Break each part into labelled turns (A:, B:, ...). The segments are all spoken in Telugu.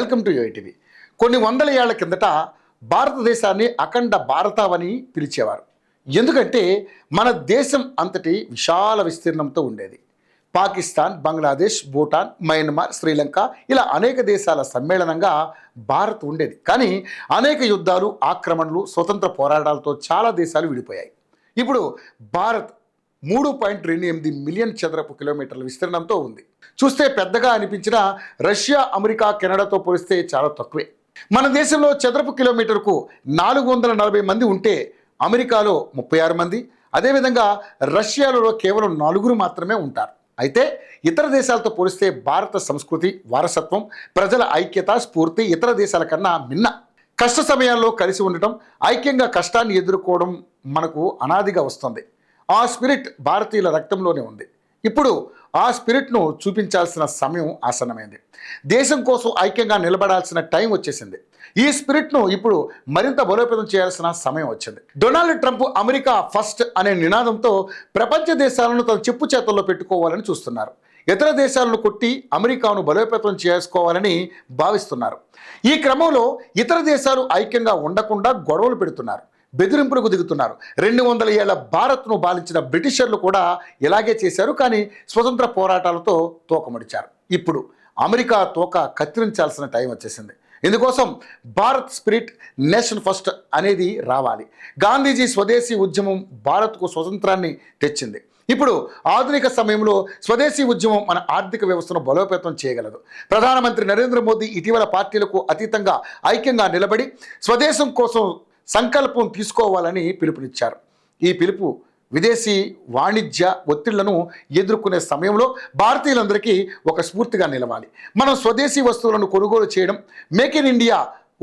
A: Welcome to యూఐటీవీ. కొన్ని వందల ఏళ్ల కిందట భారతదేశాన్ని అఖండ భారతావని పిలిచేవారు. ఎందుకంటే మన దేశం అంతటి విశాల విస్తీర్ణంతో ఉండేది. పాకిస్తాన్, బంగ్లాదేశ్, భూటాన్, మయన్మార్, శ్రీలంక ఇలా అనేక దేశాల సమ్మేళనంగా భారత్ ఉండేది. కానీ అనేక యుద్ధాలు, ఆక్రమణలు, స్వతంత్ర పోరాటాలతో చాలా దేశాలు విడిపోయాయి. ఇప్పుడు భారత్ 3.28 మిలియన్ చదరపు కిలోమీటర్ల విస్తీర్ణంతో ఉంది. చూస్తే పెద్దగా అనిపించిన రష్యా, అమెరికా, కెనడాతో పోలిస్తే చాలా తక్కువే. మన దేశంలో చదరపు కిలోమీటర్కు 440 మంది ఉంటే అమెరికాలో 36 మంది, అదేవిధంగా రష్యాలో కేవలం 4 మాత్రమే ఉంటారు. అయితే ఇతర దేశాలతో పోలిస్తే భారత సంస్కృతి, వారసత్వం, ప్రజల ఐక్యత, స్ఫూర్తి ఇతర దేశాల కన్నా భిన్న. కష్ట సమయాల్లో కలిసి ఉండటం, ఐక్యంగా కష్టాన్ని ఎదుర్కోవడం మనకు అనాదిగా వస్తుంది. ఆ స్పిరిట్ భారతీయుల రక్తంలోనే ఉంది. ఇప్పుడు ఆ స్పిరిట్ను చూపించాల్సిన సమయం ఆసన్నమైంది. దేశం కోసం ఐక్యంగా నిలబడాల్సిన టైం వచ్చేసింది. ఈ స్పిరిట్ను ఇప్పుడు మరింత బలోపేతం చేయాల్సిన సమయం వచ్చింది. డొనాల్డ్ ట్రంప్ అమెరికా ఫస్ట్ అనే నినాదంతో ప్రపంచ దేశాలను తన చెప్పు చేతల్లో పెట్టుకోవాలని చూస్తున్నారు. ఇతర దేశాలను కొట్టి అమెరికాను బలోపేతం చేసుకోవాలని భావిస్తున్నారు. ఈ క్రమంలో ఇతర దేశాలు ఐక్యంగా ఉండకుండా గొడవలు పెడుతున్నారు, బెదిరింపులకు దిగుతున్నారు. 200 ఏళ్ల భారత్ను పాలించిన బ్రిటిషర్లు కూడా ఇలాగే చేశారు. కానీ స్వతంత్ర పోరాటాలతో తోకముడిచారు. ఇప్పుడు అమెరికా తోక కత్తిరించాల్సిన టైం వచ్చేసింది. ఇందుకోసం భారత్ స్పిరిట్, నేషన్ ఫస్ట్ అనేది రావాలి. గాంధీజీ స్వదేశీ ఉద్యమం భారత్కు స్వతంత్రాన్ని తెచ్చింది. ఇప్పుడు ఆధునిక సమయంలో స్వదేశీ ఉద్యమం మన ఆర్థిక వ్యవస్థను బలోపేతం చేయగలదు. ప్రధానమంత్రి నరేంద్ర మోదీ ఇటీవల పార్టీలకు అతీతంగా ఐక్యంగా నిలబడి స్వదేశం కోసం సంకల్పం తీసుకోవాలని పిలుపునిచ్చారు. ఈ పిలుపు విదేశీ వాణిజ్య ఒత్తిళ్లను ఎదుర్కొనే సమయంలో భారతీయులందరికీ ఒక స్ఫూర్తిగా నిలవాలి. మనం స్వదేశీ వస్తువులను కొనుగోలు చేయడం, మేక్ ఇన్ ఇండియా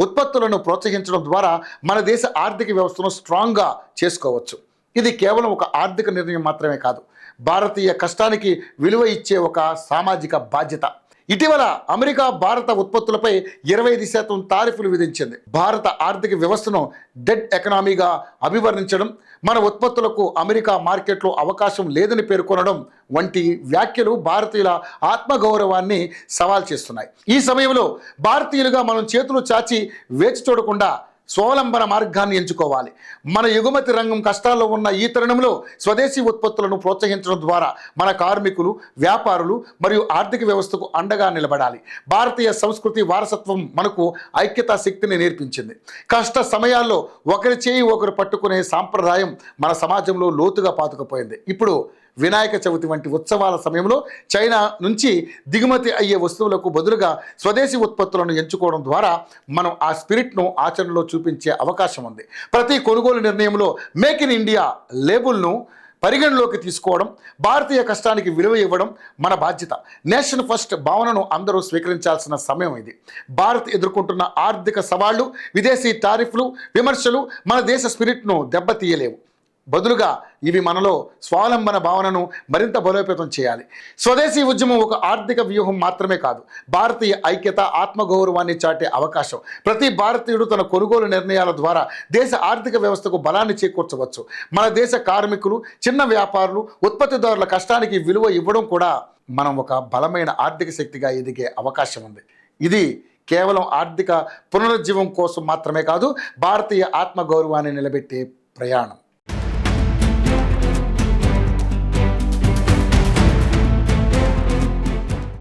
A: ఉత్పత్తులను ప్రోత్సహించడం ద్వారా మన దేశ ఆర్థిక వ్యవస్థను స్ట్రాంగ్గా చేసుకోవచ్చు. ఇది కేవలం ఒక ఆర్థిక నిర్ణయం మాత్రమే కాదు, భారతీయ కష్టానికి విలువ ఇచ్చే ఒక సామాజిక బాధ్యత. ఇటీవల అమెరికా భారత ఉత్పత్తులపై 25% టారిఫ్లు విధించింది. భారత ఆర్థిక వ్యవస్థను డెడ్ ఎకనామీగా అభివర్ణించడం, మన ఉత్పత్తులకు అమెరికా మార్కెట్లో అవకాశం లేదని పేర్కొనడం వంటి వ్యాఖ్యలు భారతీయుల ఆత్మగౌరవాన్ని సవాల్ చేస్తున్నాయి. ఈ సమయంలో భారతీయులుగా మనం చేతులు చాచి వేచి చూడకుండా స్వావలంబన మార్గాన్ని ఎంచుకోవాలి. మన ఎగుమతి రంగం కష్టాల్లో ఉన్న ఈ తరుణంలో స్వదేశీ ఉత్పత్తులను ప్రోత్సహించడం ద్వారా మన కార్మికులు, వ్యాపారులు మరియు ఆర్థిక వ్యవస్థకు అండగా నిలబడాలి. భారతీయ సంస్కృతి, వారసత్వం మనకు ఐక్యతా శక్తిని నేర్పించింది. కష్ట సమయాల్లో ఒకరి చేయి ఒకరు పట్టుకునే సాంప్రదాయం మన సమాజంలో లోతుగా పాతుకుపోయింది. ఇప్పుడు వినాయక చవితి వంటి ఉత్సవాల సమయంలో చైనా నుంచి దిగుమతి అయ్యే వస్తువులకు బదులుగా స్వదేశీ ఉత్పత్తులను ఎంచుకోవడం ద్వారా మనం ఆ స్పిరిట్ను ఆచరణలో చూపించే అవకాశం ఉంది. ప్రతి కొనుగోలు నిర్ణయంలో మేక్ ఇన్ ఇండియా లేబుల్ను పరిగణలోకి తీసుకోవడం, భారతీయ కష్టానికి విలువ ఇవ్వడం మన బాధ్యత. నేషన్ ఫస్ట్ భావనను అందరూ స్వీకరించాల్సిన సమయం ఇది. భారత్ ఎదుర్కొంటున్న ఆర్థిక సవాళ్లు, విదేశీ టారిఫ్లు, విమర్శలు మన దేశ స్పిరిట్ను దెబ్బతీయలేవు. బదులుగా ఇవి మనలో స్వావలంబన భావనను మరింత బలోపేతం చేయాలి. స్వదేశీ ఉద్యమం ఒక ఆర్థిక వ్యూహం మాత్రమే కాదు, భారతీయ ఐక్యత, ఆత్మగౌరవాన్ని చాటే అవకాశం. ప్రతి భారతీయుడు తన కొనుగోలు నిర్ణయాల ద్వారా దేశ ఆర్థిక వ్యవస్థకు బలాన్ని చేకూర్చవచ్చు. మన దేశ కార్మికులు, చిన్న వ్యాపారులు, ఉత్పత్తిదారుల కష్టానికి విలువ ఇవ్వడం కూడా మనం ఒక బలమైన ఆర్థిక శక్తిగా ఎదిగే అవకాశం ఉంది. ఇది కేవలం ఆర్థిక పునరుజ్జీవం కోసం మాత్రమే కాదు, భారతీయ ఆత్మగౌరవాన్ని నిలబెట్టే ప్రయాణం.